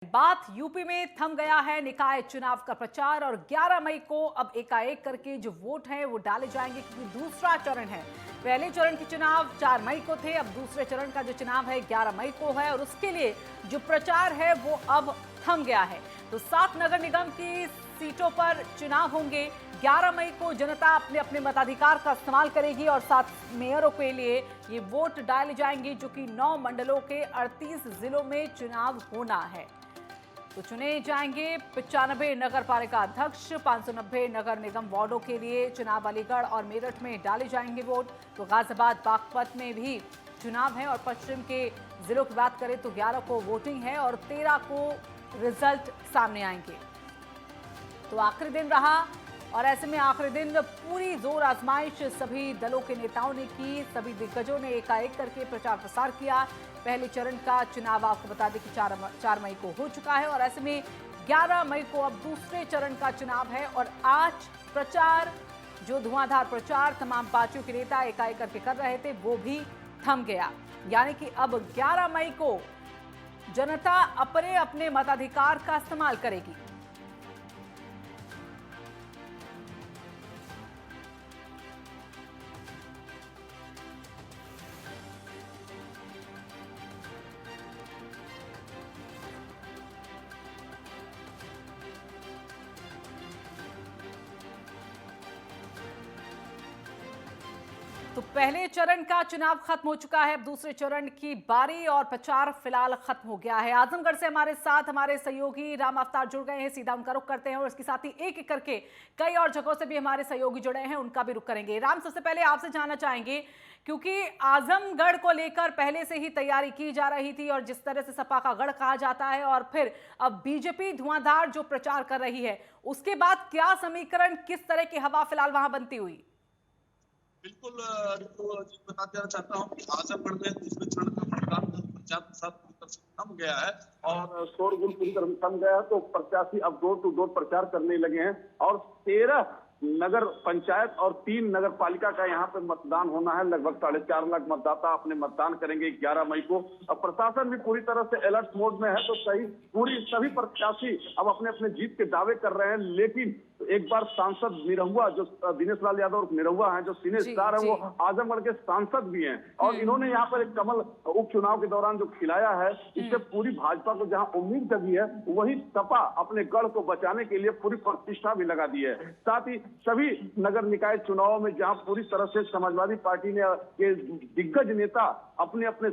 बात यूपी में थम गया है निकाय चुनाव का प्रचार और 11 मई को अब एकाएक करके जो वोट हैं वो डाले जाएंगे क्योंकि दूसरा चरण है। पहले चरण के चुनाव 4 मई को थे, अब दूसरे चरण का जो चुनाव है 11 मई को है और उसके लिए जो प्रचार है वो अब थम गया है। तो 7 नगर निगम की सीटों पर चुनाव होंगे। 11 मई को जनता अपने अपने मताधिकार का इस्तेमाल करेगी और 7 मेयरों के लिए ये वोट डाले जाएंगे जो कि 9 मंडलों के 38 जिलों में चुनाव होना है। तो चुने जाएंगे 95 नगर पालिका अध्यक्ष, 590 नगर निगम वार्डों के लिए चुनाव अलीगढ़ और मेरठ में डाले जाएंगे वोट। तो गाजियाबाद बागपत में भी चुनाव है और पश्चिम के जिलों की बात करें तो 11 को वोटिंग है और 13 को रिजल्ट सामने आएंगे। तो आखिरी दिन रहा और ऐसे में आखिरी दिन पूरी जोर आजमाइश सभी दलों के नेताओं ने की। सभी दिग्गजों ने एकाएक करके प्रचार प्रसार किया। पहले चरण का चुनाव आपको बता दें कि 4 मई को हो चुका है और ऐसे में 11 मई को अब दूसरे चरण का चुनाव है और आज प्रचार, जो धुआंधार प्रचार तमाम पार्टियों के नेता एकाएक करके कर रहे थे वो भी थम गया। यानी कि अब 11 मई को जनता अपने अपने मताधिकार का इस्तेमाल करेगी। तो पहले चरण का चुनाव खत्म हो चुका है, अब दूसरे चरण की बारी और प्रचार फिलहाल खत्म हो गया है। आजमगढ़ से हमारे साथ हमारे सहयोगी राम अवतार जुड़ गए हैं, सीधा उनका रुख करते हैं और इसके साथ ही एक एक करके कई और जगहों से भी हमारे सहयोगी जुड़े हैं, उनका भी रुख करेंगे। राम, सबसे पहले आपसे जानना चाहेंगे क्योंकि आजमगढ़ को लेकर पहले से ही तैयारी की जा रही थी और जिस तरह से सपा का गढ़ कहा जाता है और फिर अब बीजेपी धुआंधार जो प्रचार कर रही है, उसके बाद क्या समीकरण, किस तरह की हवा फिलहाल वहां बनती हुई? बिल्कुल, बता देना चाहता हूँ कि आजमगढ़ में दूसरे चरण का मतदान प्रचार प्रसार पूरी तरह से थम गया है और शोरगुल पूरी तरह से थम गया है। तो प्रत्याशी अब डोर टू डोर प्रचार करने लगे हैं और 13 नगर पंचायत और 3 नगर पालिका का यहाँ पे मतदान होना है। लगभग 4.5 लाख मतदाता अपने मतदान करेंगे 11 मई को। अब प्रशासन भी पूरी तरह से अलर्ट मोड में है, तो सभी प्रत्याशी अब अपने अपने जीत के दावे कर रहे हैं। लेकिन एक बार सांसद निरहुआ, जो दिनेश लाल यादव निरहुआ हैं, जो सिने स्टार है, वो आजमगढ़ के सांसद भी हैं और इन्होंने यहाँ पर एक कमल उपचुनाव के दौरान जो खिलाया है, इससे पूरी भाजपा को जहाँ उम्मीद जगी है, वही सपा अपने गढ़ को बचाने के लिए पूरी प्रतिष्ठा भी लगा दी है। साथ ही सभी नगर निकाय चुनावों में जहाँ पूरी तरह से समाजवादी पार्टी ने के दिग्गज नेता अपने अपने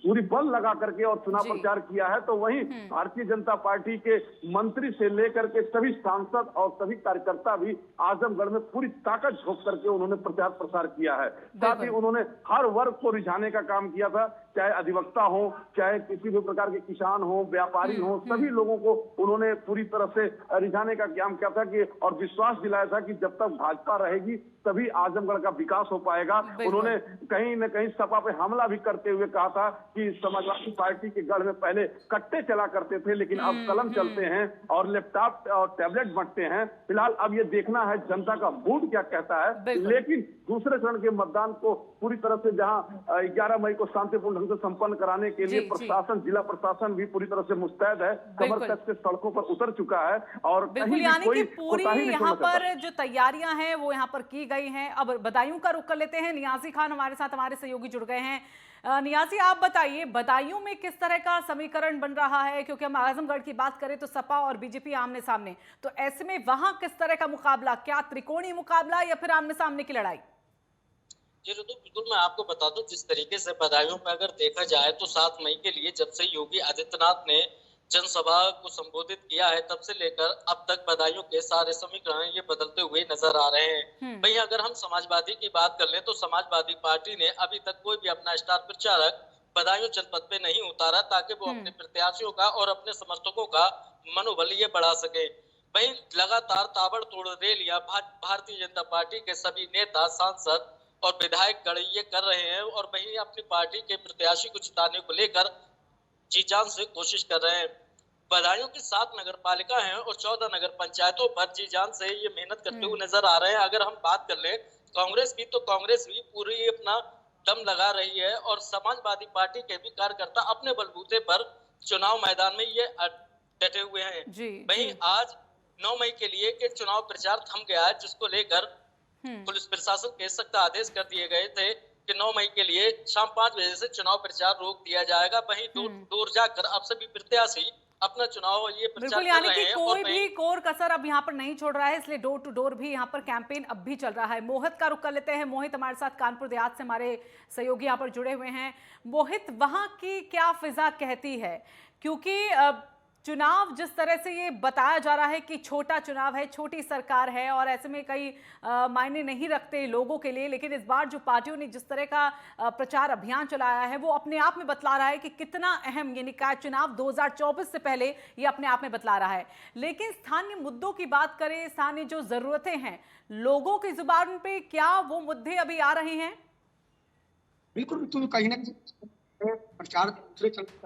पूरी बल लगा करके और चुनाव प्रचार किया है, तो वहीं भारतीय जनता पार्टी के मंत्री से लेकर के सभी सांसद और सभी कार्यकर्ता भी आजमगढ़ में पूरी ताकत झोंक करके उन्होंने प्रचार प्रसार किया है। साथ ही उन्होंने हर वर्ग को रिझाने का काम किया था, चाहे अधिवक्ता हो, चाहे किसी भी प्रकार के किसान हो, व्यापारी हो, सभी लोगों को उन्होंने पूरी तरह से रिझाने का काम किया था कि और विश्वास दिलाया था कि जब तक भाजपा रहेगी तभी आजमगढ़ का विकास हो पाएगा। उन्होंने कहीं न कहीं सपा पे हमला भी करते हुए कहा था कि समाजवादी पार्टी के गढ़ में पहले कट्टे चला करते थे, लेकिन अब कलम चलते हैं और लैपटॉप और टैबलेट बंटते हैं। फिलहाल अब ये देखना है जनता का मूड क्या कहता है। लेकिन दूसरे चरण के मतदान को पूरी तरह से जहां 11 मई को शांतिपूर्ण ढंग से संपन्न कराने के लिए प्रशासन, जिला प्रशासन भी पूरी तरह से मुस्तैद है, कमर कस के सड़कों पर उतर चुका है और बिल्कुल, यानी कि पूरी यहाँ पर जो तैयारियां हैं वो यहाँ पर की गई हैं। अब बदायूं का रुख कर लेते हैं। नियाजी खान हमारे साथ, हमारे सहयोगी जुड़ गए हैं। नियाजी, आप बताइए बदायूं में किस तरह का समीकरण बन रहा है, क्योंकि हम आजमगढ़ की बात करें तो सपा और बीजेपी आमने सामने, तो ऐसे में वहां किस तरह का मुकाबला, क्या त्रिकोणीय मुकाबला या फिर आमने सामने की लड़ाई? जी तो बिल्कुल, मैं आपको बता दूं, जिस तरीके से बदायूं में अगर देखा जाए तो 7 मई के लिए जब से योगी आदित्यनाथ ने जनसभा को संबोधित किया है तब से लेकर अब तक बदायूं के सारे समीकरण ये बदलते हुए नजर आ रहे हैं। वहीं अगर हम समाजवादी की बात कर लें तो समाजवादी पार्टी ने अभी तक कोई भी अपना स्टार प्रचारक बदायूं जनपद पे नहीं उतारा ताकि वो अपने प्रत्याशियों का और अपने समर्थकों का मनोबल ये बढ़ा सके। वहीं लगातार ताबड़तोड़ रैलियां भारतीय जनता पार्टी के सभी नेता, सांसद और विधायक गण ये कर रहे हैं और वहीं अपनी पार्टी के प्रत्याशी को जिताने को लेकर जी जान से कोशिश कर रहे हैं। बदायूं की 7 नगर पालिका हैं और 14 नगर पंचायतों पर जी जान से ये मेहनत करते हुए नजर आ रहे हैं। अगर हम बात कर ले कांग्रेस की, तो कांग्रेस भी पूरी अपना दम लगा रही है और समाजवादी पार्टी के भी कार्यकर्ता अपने बलबूते पर चुनाव मैदान में ये डटे हुए हैं। वहीं आज 9 मई के लिए के चुनाव प्रचार थम गया है, जिसको लेकर पुलिस प्रशासन के सख्त आदेश कर दिए गए थे कि 9 मई के लिए शाम 5 बजे से चुनाव प्रचार रोक दिया जाएगा। वहीं दूर जाकर अब सभी प्रत्याशी अपना चुनाव ये प्रचार यानी कर रहे कि हैं। कोई भी कोर कसर अब यहाँ पर नहीं छोड़ रहा है, इसलिए डोर टू डोर भी यहाँ पर कैंपेन अब भी चल रहा है। मोहित का रुख कर लेते हैं। मोहित हमारे साथ कानपुर देहात से हमारे सहयोगी यहाँ पर जुड़े हुए हैं। मोहित, वहां की क्या फिजा कहती है? क्योंकि चुनाव जिस तरह से ये बताया जा रहा है कि छोटा चुनाव है, छोटी सरकार है और ऐसे में कई मायने नहीं रखते लोगों के लिए, लेकिन इस बार जो पार्टियों ने जिस तरह का प्रचार अभियान चलाया है वो अपने आप में बतला रहा है कि कितना अहम ये निकाय चुनाव 2024 से पहले ये अपने आप में बतला रहा है। लेकिन स्थानीय मुद्दों की बात करें, स्थानीय जो जरूरतें हैं लोगों की जुबान पे, क्या वो मुद्दे अभी आ रहे हैं? बिल्कुल, तुम कहीं ना प्रचार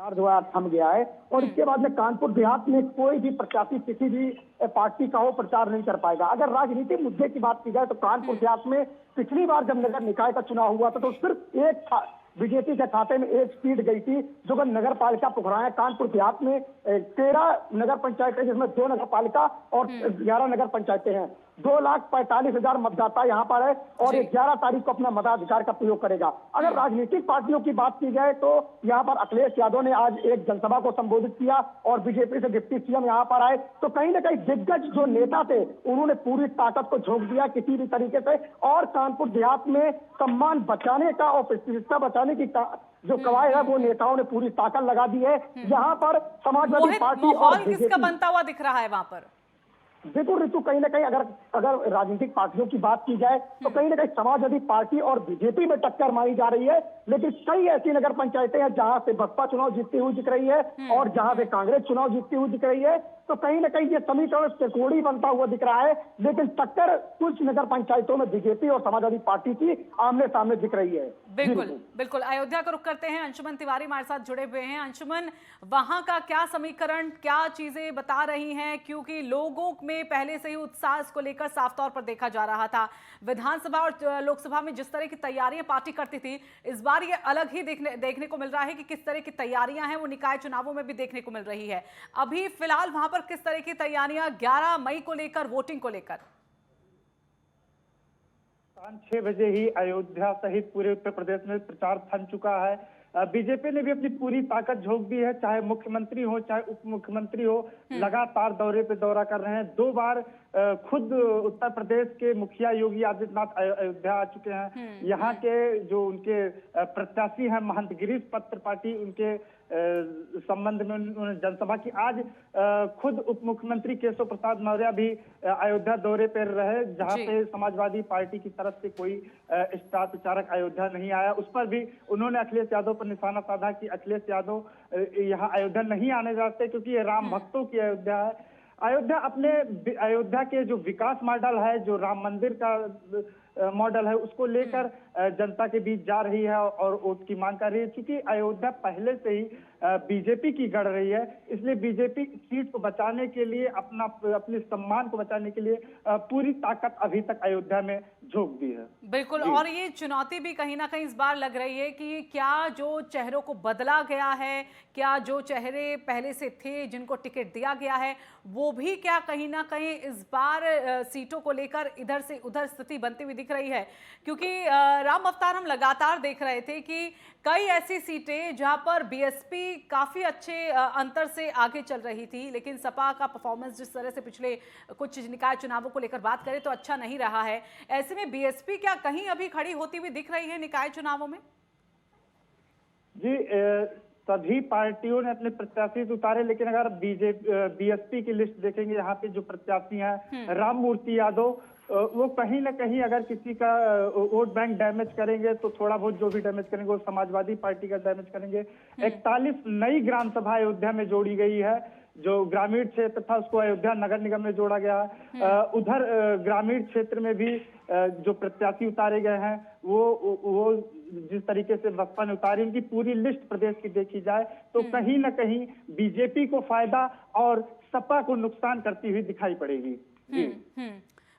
जो है थम गया है और इसके बाद में कानपुर देहात में कोई भी प्रत्याशी किसी भी पार्टी का हो प्रचार नहीं कर पाएगा। अगर राजनीतिक मुद्दे की बात की जाए तो कानपुर देहात में पिछली बार जब नगर निकाय का चुनाव हुआ था तो सिर्फ एक बीजेपी के खाते में एक सीट गई थी, जो नगर पालिका पुखराया। कानपुर देहात में 13 नगर पंचायतें, जिसमें 2 नगर पालिका और 11 नगर पंचायतें हैं। 2,45,000 मतदाता यहाँ पर है और 11 तारीख को अपना मताधिकार का प्रयोग करेगा। अगर राजनीतिक पार्टियों की बात की जाए तो यहाँ पर अखिलेश यादव ने आज एक जनसभा को संबोधित किया और बीजेपी से डिप्टी सीएम यहाँ पर आए, तो कहीं ना कहीं दिग्गज जो नेता थे उन्होंने पूरी ताकत को झोंक दिया किसी भी तरीके से और कानपुर देहात में सम्मान बचाने का और प्रतिष्ठा बचाने की जो कवायद है वो नेताओं ने पूरी ताकत लगा दी है। यहाँ पर समाजवादी पार्टी और किसका बनता हुआ दिख रहा है वहां पर? देखो ऋतु, कहीं ना कहीं अगर राजनीतिक पार्टियों की बात की जाए तो कहीं ना कहीं समाजवादी पार्टी और बीजेपी में टक्कर मारी जा रही है, लेकिन कई ऐसी नगर पंचायतें हैं जहां से बसपा चुनाव जीतती हुई दिख रही है और जहां से कांग्रेस चुनाव जीतती हुई दिख रही है। तो कहीं ना कहीं ये समीकरण त्रिकोणीय बनता हुआ दिख रहा है, लेकिन टक्कर कुछ नगर पंचायतों में बीजेपी और समाजवादी पार्टी की आमने सामने दिख रही है। बिल्कुल बिल्कुल। अयोध्या का रुख करते हैं। अंशुमन तिवारी हमारे साथ जुड़े हुए हैं। अंशुमन, वहां का क्या समीकरण, क्या चीजें बता रही हैं? क्योंकि लोगों में पहले से ही उत्साह इसको लेकर साफ तौर पर देखा जा रहा था। विधानसभा और लोकसभा में जिस तरह की तैयारियां पार्टी करती थी, इस बार ये अलग ही देखने को मिल रहा है कि किस तरह की तैयारियां हैं वो निकाय चुनावों में भी देखने को मिल रही है। अभी फिलहाल वहां पर किस तरह की तैयारियां 11 मई को लेकर, वोटिंग को लेकर? 6 बजे ही अयोध्या सहित पूरे उत्तर प्रदेश में प्रचार थम चुका है। बीजेपी ने भी अपनी पूरी ताकत झोंक दी है, चाहे मुख्यमंत्री हो चाहे उप मुख्यमंत्री हो, लगातार दौरे पे दौरा कर रहे हैं। 2 बार खुद उत्तर प्रदेश के मुखिया योगी आदित्यनाथ अयोध्या आ चुके हैं। यहाँ के जो उनके प्रत्याशी हैं महंत गिरीश पत त्रिपाठी, उनके संबंध में उन्होंने जनसभा की। आज खुद उप मुख्यमंत्री केशव प्रसाद मौर्य भी अयोध्या दौरे पर रहे, जहां पे समाजवादी पार्टी की तरफ से कोई स्टार प्रचारक अयोध्या नहीं आया। उस पर भी उन्होंने अखिलेश यादव पर निशाना साधा कि अखिलेश यादव यहाँ अयोध्या नहीं आने जाते क्योंकि ये राम भक्तों की अयोध्या है। अयोध्या के जो विकास मॉडल है, जो राम मंदिर का मॉडल है, उसको लेकर जनता के बीच जा रही है और वोट की मांग कर रही है। क्योंकि अयोध्या पहले से ही बीजेपी की गढ़ रही है, इसलिए बीजेपी सीट को बचाने के लिए, अपने सम्मान को बचाने के लिए पूरी ताकत अभी तक अयोध्या में झोंक दी है। बिल्कुल। और ये चुनौती भी कहीं ना कहीं इस बार लग रही है कि क्या जो चेहरों को बदला गया है, क्या जो चेहरे पहले से थे जिनको टिकट दिया गया है, वो भी क्या कहीं ना कहीं इस बार सीटों को लेकर इधर से उधर स्थिति बनती हुई दिख रही है? क्योंकि राम अवतार हम लगातार देख रहे थे कि कई ऐसी सीटें जहां पर बीएसपी काफी अच्छे अंतर से आगे चल रही थी, लेकिन सपा का परफॉर्मेंस जिस तरह से पिछले कुछ निकाय चुनावों को लेकर बात करें तो अच्छा नहीं रहा है। ऐसे में बीएसपी क्या कहीं अभी खड़ी होती हुई दिख रही है निकाय चुनावों में? जी, सभी पार्टियों ने अपने प्रत्याशी उतारे, लेकिन अगर बीएसपी की लिस्ट देखेंगे, यहाँ पे जो प्रत्याशी हैं राम मूर्ति यादव, वो कहीं ना कहीं अगर किसी का वोट बैंक डैमेज करेंगे तो थोड़ा बहुत जो भी डैमेज करेंगे वो समाजवादी पार्टी का डैमेज करेंगे। 41 नई ग्राम सभा अयोध्या में जोड़ी गई है, जो ग्रामीण क्षेत्र था उसको अयोध्या नगर निगम में जोड़ा गया है। उधर ग्रामीण क्षेत्र में भी जो प्रत्याशी उतारे गए हैं वो जिस तरीके से बसपा ने उतारी, उनकी पूरी लिस्ट प्रदेश की देखी जाए तो कहीं ना कहीं बीजेपी को फायदा और सपा को नुकसान करती हुई दिखाई पड़ेगी।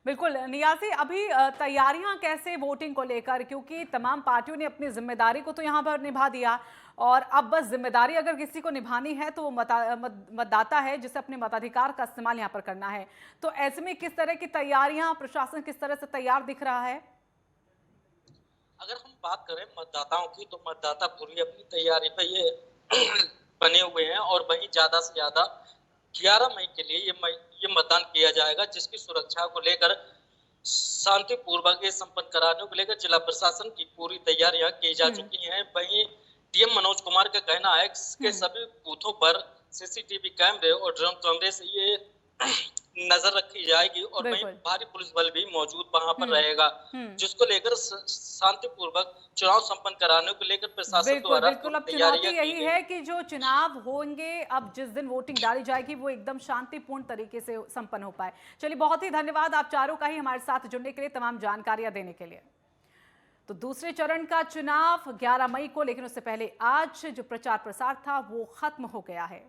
बिल्कुल नियाज़ी, अभी तैयारियां कैसे वोटिंग को लेकर, क्योंकि तमाम पार्टियों ने अपनी जिम्मेदारी को तो यहाँ पर निभा दिया और अब बस जिम्मेदारी अगर किसी को निभानी है तो वो मतदाता है जिसे अपने मताधिकार का इस्तेमाल यहाँ पर करना है। तो ऐसे में किस तरह की तैयारियां, प्रशासन किस तरह से तैयार दिख रहा है? अगर हम बात करें मतदाताओं की, तो मतदाता पूरी अपनी तैयारी पे ये बने हुए हैं और वहीं ज्यादा से ज्यादा 11 मई के लिए ये मतदान किया जाएगा, जिसकी सुरक्षा को लेकर शांतिपूर्वक ये संपन्न कराने को लेकर जिला प्रशासन की पूरी तैयारियां की जा चुकी हैं। वहीं डीएम मनोज कुमार का कहना है कि सभी बूथों पर सीसीटीवी कैमरे और ड्रोन कैमरे से ये नजर रखी जाएगी और वहीं भारी पुलिस बल भी मौजूद वहां पर रहेगा, जिसको लेकर शांतिपूर्वक चुनाव संपन्न कराने को लेकर प्रशासन द्वारा बिल्कुल। अब चुनौती यही है कि जो चुनाव होंगे, अब जिस दिन वोटिंग डाली जाएगी वो एकदम शांतिपूर्ण तरीके से संपन्न हो पाए। चलिए, बहुत ही धन्यवाद आप चारों का ही हमारे साथ जुड़ने के लिए, तमाम जानकारियां देने के लिए। तो दूसरे चरण का चुनाव 11 मई को, लेकिन उससे पहले आज जो प्रचार प्रसार था वो खत्म हो गया है।